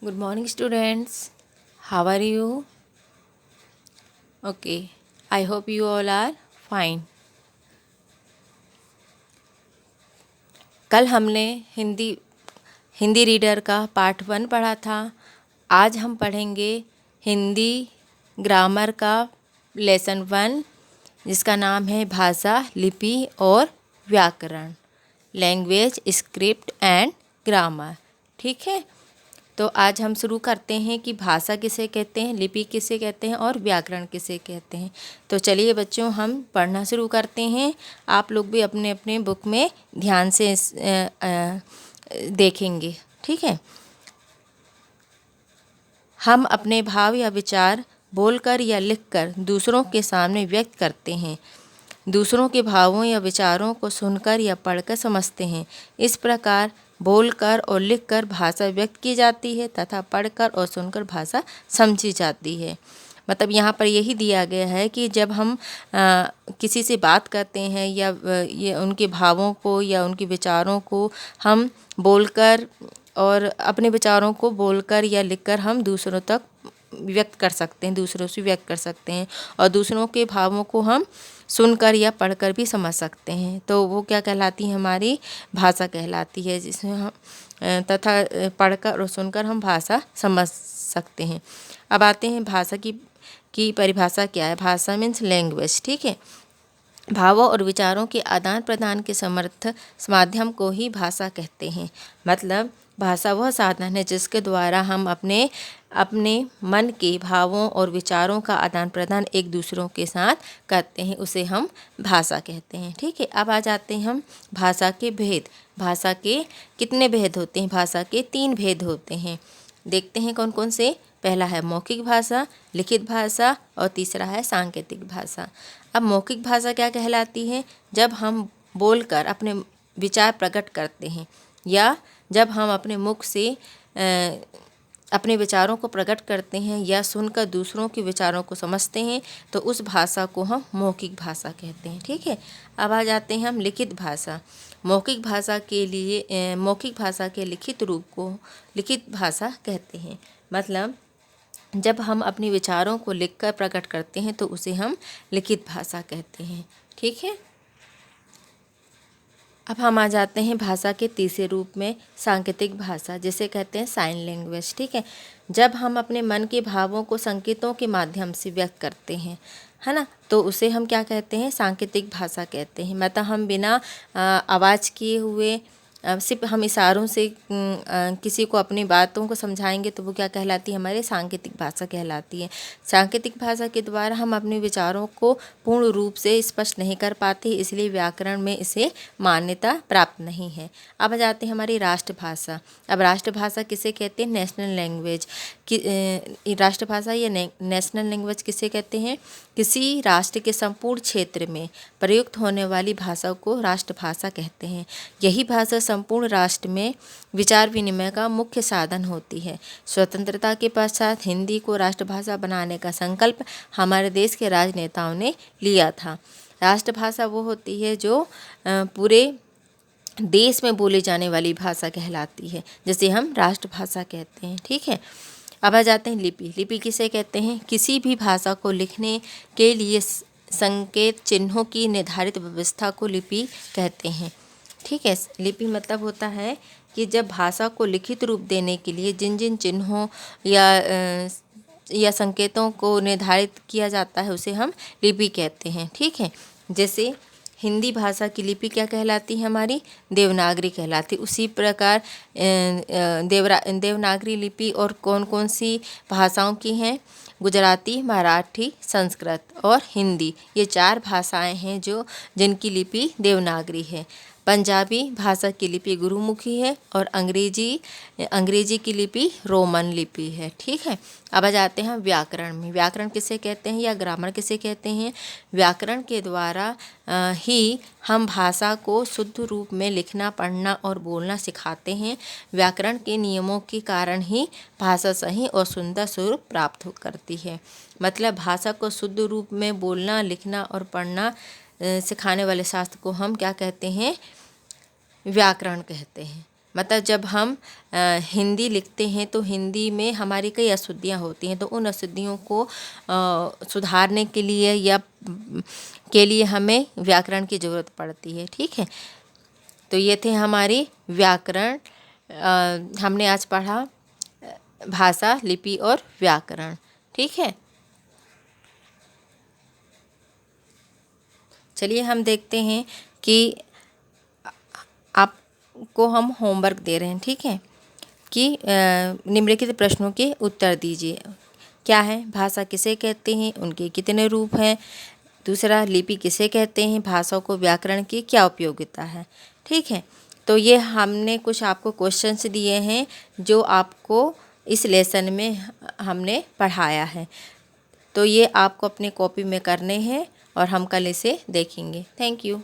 Good morning, students. How are you? Okay, I hope you all are fine. कल हमने Hindi reader का part 1 पढ़ा था। आज हम पढ़ेंगे हिंदी ग्रामर का लेसन 1, जिसका नाम है भाषा, लिपि और व्याकरण, लैंग्वेज, स्क्रिप्ट एंड ग्रामर। ठीक है, तो आज हम शुरू करते हैं कि भाषा किसे कहते हैं, लिपि किसे कहते हैं और व्याकरण किसे कहते हैं। तो चलिए बच्चों, हम पढ़ना शुरू करते हैं। आप लोग भी अपने अपने बुक में ध्यान से देखेंगे। ठीक है, हम अपने भाव या विचार बोलकर या लिखकर दूसरों के सामने व्यक्त करते हैं। दूसरों के भावों या विचारों को सुनकर या पढ़कर समझते हैं। इस प्रकार बोलकर और लिखकर भाषा व्यक्त की जाती है तथा पढ़कर और सुनकर भाषा समझी जाती है। मतलब यहाँ पर यही दिया गया है कि जब हम किसी से बात करते हैं या ये उनके भावों को या उनके विचारों को हम बोलकर और अपने विचारों को बोलकर या लिखकर हम दूसरों तक व्यक्त कर सकते हैं, दूसरों से व्यक्त कर सकते हैं, और दूसरों के भावों को हम सुनकर या पढ़कर भी समझ सकते हैं। तो वो क्या कहलाती है, हमारी भाषा कहलाती है, जिसमें हम तथा पढ़कर और सुनकर हम भाषा समझ सकते हैं। अब आते हैं भाषा की परिभाषा क्या है। भाषा मीन्स लैंग्वेज। ठीक है, भावों और विचारों के आदान प्रदान के समर्थ माध्यम को ही भाषा कहते हैं। मतलब भाषा वह साधन है जिसके द्वारा हम अपने मन के भावों और विचारों का आदान प्रदान एक दूसरों के साथ करते हैं, उसे हम भाषा कहते हैं। ठीक है, अब आ जाते हैं हम भाषा के भेद। भाषा के कितने भेद होते हैं? भाषा के 3 भेद होते हैं। देखते हैं कौन कौन से। पहला है मौखिक भाषा, लिखित भाषा और तीसरा है सांकेतिक भाषा। अब मौखिक भाषा क्या कहलाती है? जब हम बोलकर अपने विचार प्रकट करते हैं या जब हम अपने मुख से अपने विचारों को प्रकट करते हैं या सुनकर दूसरों के विचारों को समझते हैं, तो उस भाषा को हम मौखिक भाषा कहते हैं। ठीक है, अब आ जाते हैं हम लिखित भाषा। मौखिक भाषा के लिखित रूप को लिखित भाषा कहते हैं। मतलब जब हम अपने विचारों को लिखकर प्रकट करते हैं तो उसे हम लिखित भाषा कहते हैं। ठीक है, अब हम आ जाते हैं भाषा के तीसरे रूप में, सांकेतिक भाषा, जिसे कहते हैं साइन लैंग्वेज। ठीक है, जब हम अपने मन के भावों को संकेतों के माध्यम से व्यक्त करते हैं, है ना, तो उसे हम क्या कहते हैं? सांकेतिक भाषा कहते हैं। मतलब हम बिना आवाज़ किए हुए सिर्फ हम इशारों से किसी को अपनी बातों को समझाएंगे तो वो क्या कहलाती है? हमारी सांकेतिक भाषा कहलाती है। सांकेतिक भाषा के द्वारा हम अपने विचारों को पूर्ण रूप से स्पष्ट नहीं कर पाते, इसलिए व्याकरण में इसे मान्यता प्राप्त नहीं है। अब आ जाते हैं हमारी राष्ट्रभाषा। अब राष्ट्रभाषा किसे कहते हैं? National language. राष्ट्रभाषा या नेशनल लैंग्वेज किसे कहते हैं? किसी राष्ट्र के संपूर्ण क्षेत्र में प्रयुक्त होने वाली भाषा को राष्ट्रभाषा कहते हैं। यही भाषा संपूर्ण राष्ट्र में विचार विनिमय का मुख्य साधन होती है। स्वतंत्रता के पश्चात हिंदी को राष्ट्रभाषा बनाने का संकल्प हमारे देश के राजनेताओं ने लिया था। राष्ट्रभाषा वो होती है जो पूरे देश में बोली जाने वाली भाषा कहलाती है, जिसे हम राष्ट्रभाषा कहते हैं। ठीक है, अब आ जाते हैं लिपि। लिपि किसे कहते हैं? किसी भी भाषा को लिखने के लिए संकेत चिन्हों की निर्धारित व्यवस्था को लिपि कहते हैं। ठीक है, लिपि मतलब होता है कि जब भाषा को लिखित रूप देने के लिए जिन जिन चिन्हों या संकेतों को निर्धारित किया जाता है उसे हम लिपि कहते हैं। ठीक है, जैसे हिंदी भाषा की लिपि क्या कहलाती है? हमारी देवनागरी कहलाती। उसी प्रकार देवनागरी लिपि और कौन कौन सी भाषाओं की हैं? गुजराती, मराठी, संस्कृत और हिंदी, ये 4 भाषाएं हैं जिनकी लिपि देवनागरी है। पंजाबी भाषा की लिपि गुरुमुखी है और अंग्रेजी की लिपि रोमन लिपि है। ठीक है, अब आ जाते हैं व्याकरण में। व्याकरण किसे कहते हैं या ग्रामर किसे कहते हैं? व्याकरण के द्वारा ही हम भाषा को शुद्ध रूप में लिखना, पढ़ना और बोलना सिखाते हैं। व्याकरण के नियमों के कारण ही भाषा सही और सुंदर स्वरूप प्राप्त करती है। मतलब भाषा को शुद्ध रूप में बोलना, लिखना और पढ़ना सिखाने वाले शास्त्र को हम क्या कहते हैं? व्याकरण कहते हैं। मतलब जब हम हिंदी लिखते हैं तो हिंदी में हमारी कई अशुद्धियाँ होती हैं, तो उन अशुद्धियों को सुधारने के लिए हमें व्याकरण की ज़रूरत पड़ती है। ठीक है, तो ये थे हमारी व्याकरण। हमने आज पढ़ा भाषा, लिपि और व्याकरण। ठीक है, चलिए हम देखते हैं कि आपको हम होमवर्क दे रहे हैं। ठीक है, कि निम्नलिखित प्रश्नों के उत्तर दीजिए। क्या है? भाषा किसे कहते हैं, उनके कितने रूप हैं? दूसरा, लिपि किसे कहते हैं, भाषा को व्याकरण की क्या उपयोगिता है? ठीक है, तो ये हमने कुछ आपको क्वेश्चंस दिए हैं जो आपको इस लेसन में हमने पढ़ाया है। तो ये आपको अपने कॉपी में करने हैं और हम कल इसे देखेंगे। Thank you.